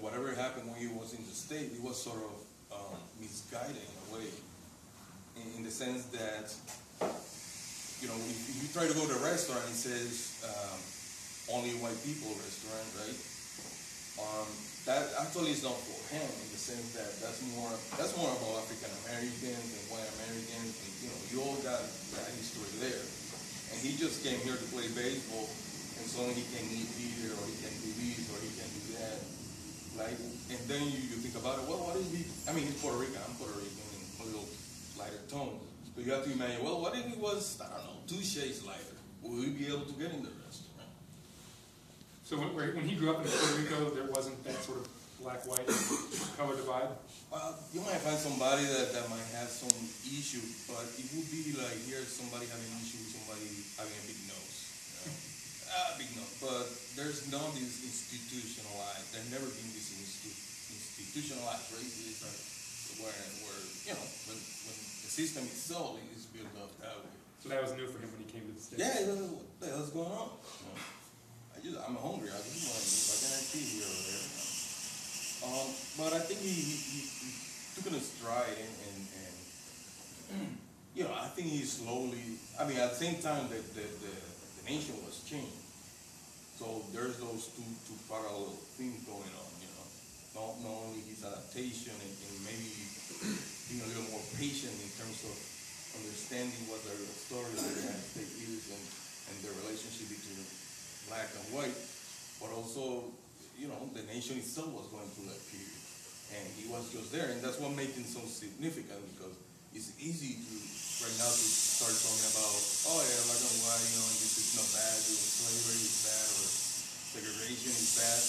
whatever happened when he was in the state, it was sort of misguided in a way, in the sense that, you know, if you try to go to a restaurant, it says only white people restaurant, right? That actually is not for him, in the sense that that's more about African Americans and white Americans, and you know, you all got that history there. And he just came here to play baseball, and so he can eat theater, or he can do this, or he can do that. Like, and then you think about it, well, what is he? I mean, he's Puerto Rican, I'm Puerto Rican, in a little lighter tone. So you have to imagine, well, what if he was, I don't know, 2 shades lighter? Will he be able to get in the restaurant? So when he grew up in Puerto Rico, there wasn't that sort of black-white color divide? Well, you might find somebody that might have some issue, but it would be like, here's somebody having an issue with somebody having a big nose. You know? Big nose. But there's not this institutionalized, there's never been this institutionalized racism where you know, when the system itself is built up that way. So that was new for him when he came to the States? Yeah, what the hell's going on? You know, I'm hungry, I just want to eat, what can I see here or there? But I think he took it in stride, and you know, I think he slowly, I mean, at the same time that the nation was changed. So there's those two parallel things going on, you know. Not only his adaptation and maybe being a little more patient in terms of understanding what the story of the United States is and the relationship between black and white, but also, you know, the nation itself was going through that period. And he was just there, and that's what makes him so significant, because it's easy to, right now, to start talking about, oh yeah, black and white, you know, and this is not bad, slavery is bad, or segregation is bad.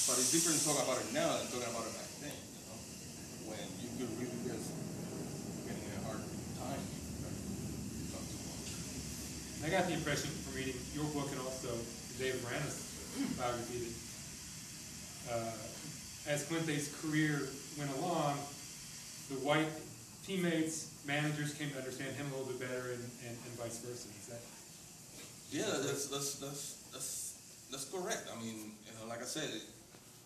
But it's different to talk about it now than talking about it back then, you know, when you could really just getting a hard time. I got the impression from reading your book and also David Moranis' biography that as Clemente's career went along, the white teammates, managers came to understand him a little bit better, and vice versa. Is that? Yeah, that's correct. I mean, you know, like I said, it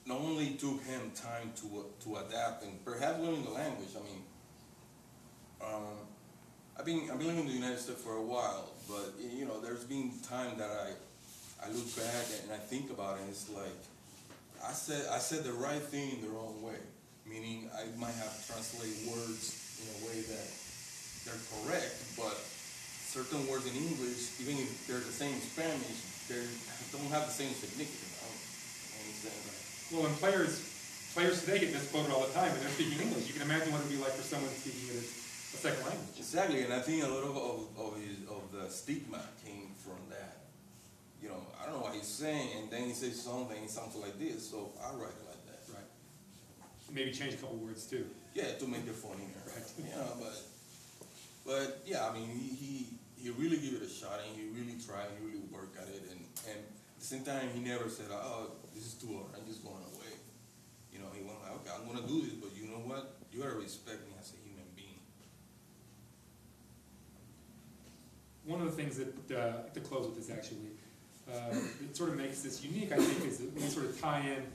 not only took him time to adapt and perhaps learning the language. I mean, I've been living in the United States for a while, but you know, there's been time that I look back and I think about it, and it's like I said the right thing in the wrong way, meaning I might have translated words in a way that they're correct, but certain words in English, even if they're the same in Spanish, they don't have the same significance. Well, and players today get misquoted all the time, and they're speaking English. You can imagine what it would be like for someone speaking it as a second language. Exactly, and I think a lot of the stigma came from that. You know, I don't know what he's saying, and then he says something, it sounds like this, so I write it like that. Right. Maybe change a couple words too. Yeah, to make it funnier. Right. You know, but yeah, I mean, he really gave it a shot, and he really tried, he really worked at it, and at the same time, he never said, oh, this is too hard, I'm just going away. You know, he went like, okay, I'm going to do this, but you know what? You got to respect me as a human being. One of the things that, to close with this actually, it sort of makes this unique, I think, is that we sort of tie in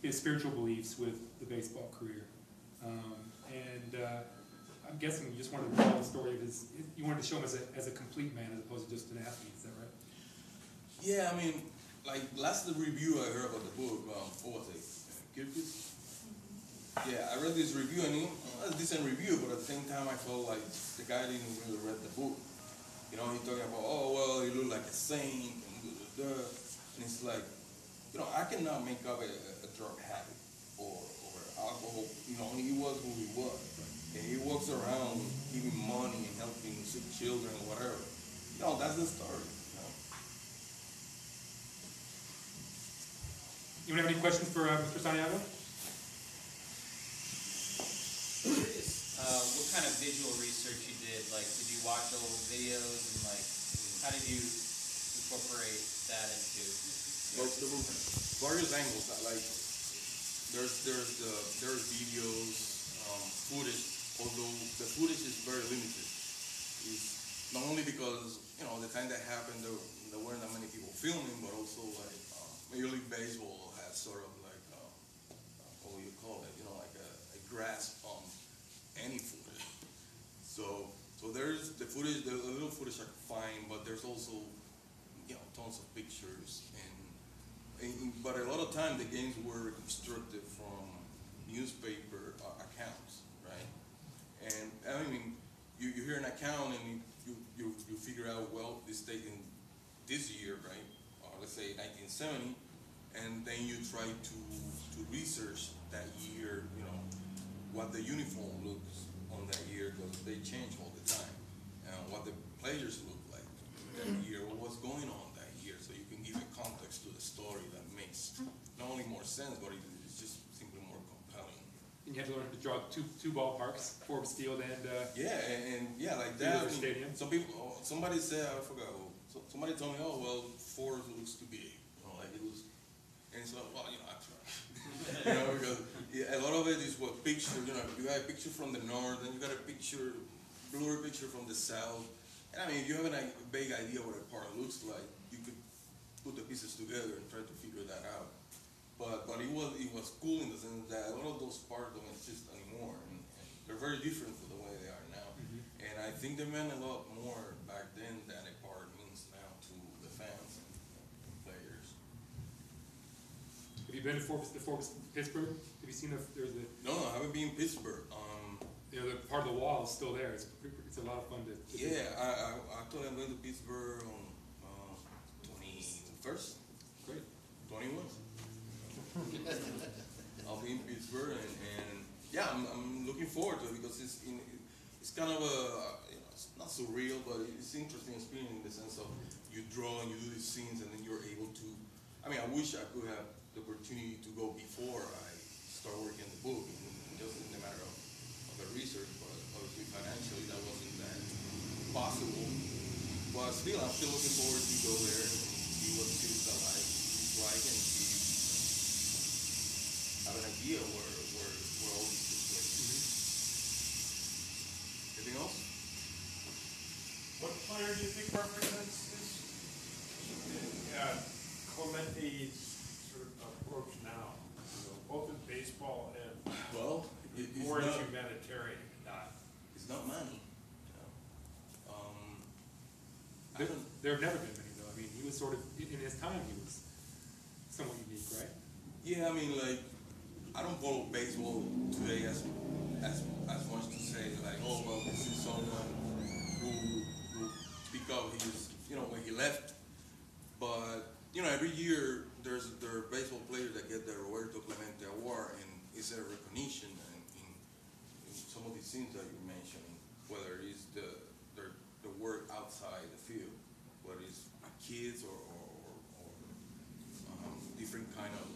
his spiritual beliefs with the baseball career. I'm guessing you just wanted to tell the story of you wanted to show him as a complete man as opposed to just an athlete, is that right? Yeah, I mean, like last review I heard about the book, what was it, Kirkus? Yeah, I read this review, and it was a decent review, but at the same time I felt like the guy didn't really read the book. You know, he's talking about, oh, well, he looked like a saint, and it's like, you know, I cannot make up a drug habit or alcohol. You know, he was who he was. And he walks around giving money and helping sick children or whatever. You know, that's the story. You want to have any questions for Mr. Santiago? What kind of visual research you did? Like, did you watch old videos, and like, how did you incorporate that into? Well, there were various angles. Like, there's videos, footage. Although the footage is very limited. It's not only because, you know, the time that happened, there weren't that many people filming, but also like Major League Baseball had sort of like grasp on any footage. So there's the footage, the little footage I could find, but there's also, you know, tons of pictures, but a lot of time the games were constructed from newspaper accounts, right? And I mean, you hear an account and you figure out, well, it's taken this year, right? Or let's say 1970, and then you try to research that year, you know, what the uniform looks on that year, because they change all the time, and what the players look like that year, or what's going on that year, so you can give a context to the story that makes not only more sense, but it's just simply more compelling. And you had to learn to draw two ballparks, Forbes Field and yeah, like that. Stadium. Some people, somebody said, I forgot. Somebody told me, oh well, Forbes looks too big, you know, like it was, and so well, you know, I try. You know, because a lot of it is what picture, you know, you got a picture from the north, and you got a blurry picture from the south. And I mean, if you have a vague idea what a part looks like, you could put the pieces together and try to figure that out. But it was cool in the sense that a lot of those parts don't exist anymore, and they're very different from the way they are now. Mm-hmm. And I think they meant a lot more back then than a part means now to the fans and players. Have you been to Forbes Pittsburgh? Have you seen there's a? No, I haven't been in Pittsburgh. You know, the part of the wall is still there. It's a lot of fun to yeah, I thought I'm going to Pittsburgh on 21st. Great. 21. I'll be in Pittsburgh, and yeah, I'm looking forward to it, because it's kind of a, you know, it's not surreal, but it's interesting experience in the sense of you draw and you do these scenes, and then you're able to. I mean, I wish I could have the opportunity to go before I start working on the book, just in the matter of the research, but obviously financially that wasn't that possible. But still, I'm still looking forward to go there and see what cities is like, and see, have an idea where all these took place. Mm-hmm. Anything else? What player do you think represents this Clemente's sort of approach now? You know, both in baseball and Well, more as humanitarian, not. It's not money. There have never been many, though. I mean, he was sort of, in his time, he was somewhat unique, right? Yeah, I mean, like, I don't follow baseball today as much to say, like, oh, well, this is someone who pick up his, you know, when he left. But, you know, every year there are baseball players that get the Roberto Clemente Award, and it's a recognition in some of these things that you're mentioning, whether it's the work outside the field, whether it's kids or different kind of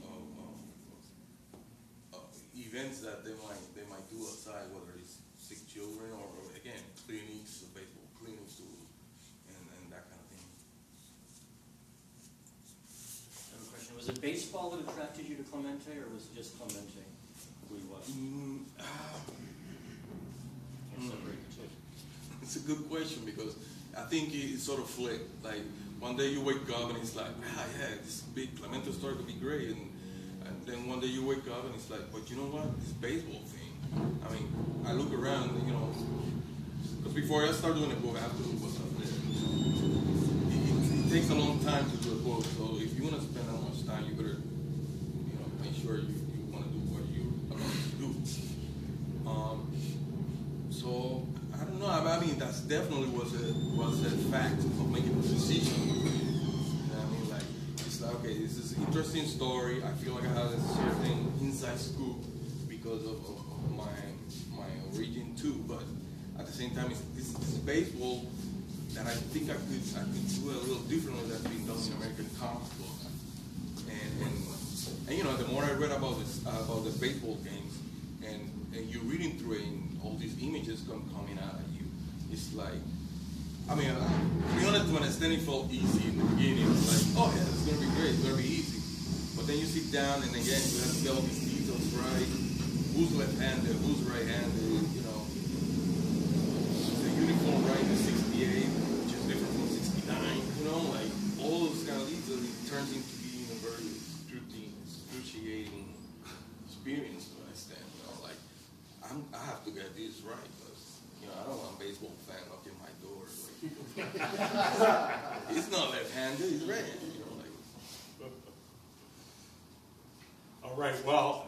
events that they might do outside, whether it's sick children or again clinics, baseball clinics, and that kind of thing. I have a question. Was it baseball that attracted you to Clemente, or was it just Clemente who he was? Can't separate the two. It's a good question, because I think it sort of flipped. Like one day you wake up and it's like, yeah, this big Clemente story could be great, and then one day you wake up and it's like, but you know what? This baseball thing. I mean, I look around, you know, because before I start doing a book, I have to look what's up there. It takes a long time to do a book, so if you want to spend that much time, you better, you know, make sure you want to do what you're about to do. So I don't know. I mean, that's definitely was a fact of making a decision. You know what I mean? Like, it's like, okay, this is an interesting story. I feel like I have a certain inside scoop because of my origin too. But at the same time, this is baseball that I think I could do a little differently than being done in American comic books. And you know, the more I read about the baseball games, and you're reading through it, and all these images coming out at you, it's like, I mean, to be honest, to an extent, it felt easy in the beginning. It's like, oh yeah, it's gonna be great, it's gonna be easy. But then you sit down, and again, you have to get all these details right. Who's left-handed? Who's right-handed? You know, the uniform, right? The 68, which is different from 69. You know, like all those kind of details, it turns into being a very excruciating experience to an extent. You know, like left-handed, he's right-handed. You know, like. All right, well,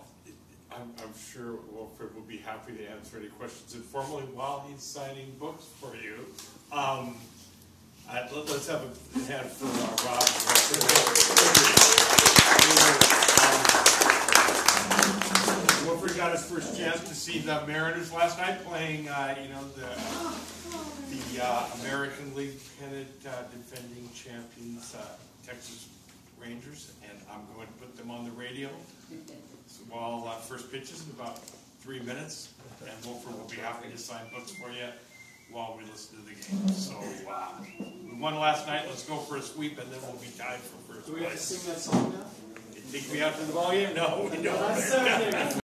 I'm sure Wilfred will be happy to answer any questions informally while he's signing books for you. Let's have a hand for Rob. Wilfred got his first chance to see the Mariners last night playing, the American League pennant defending champions, Texas Rangers, and I'm going to put them on the radio. So while first pitches in about 3 minutes, and Wilfred will be happy to sign books for you while we listen to the game. So we won last night. Let's go for a sweep, and then we'll be tied for first place. Do we have to sing that song now? Take me out to the ball game? No, we don't.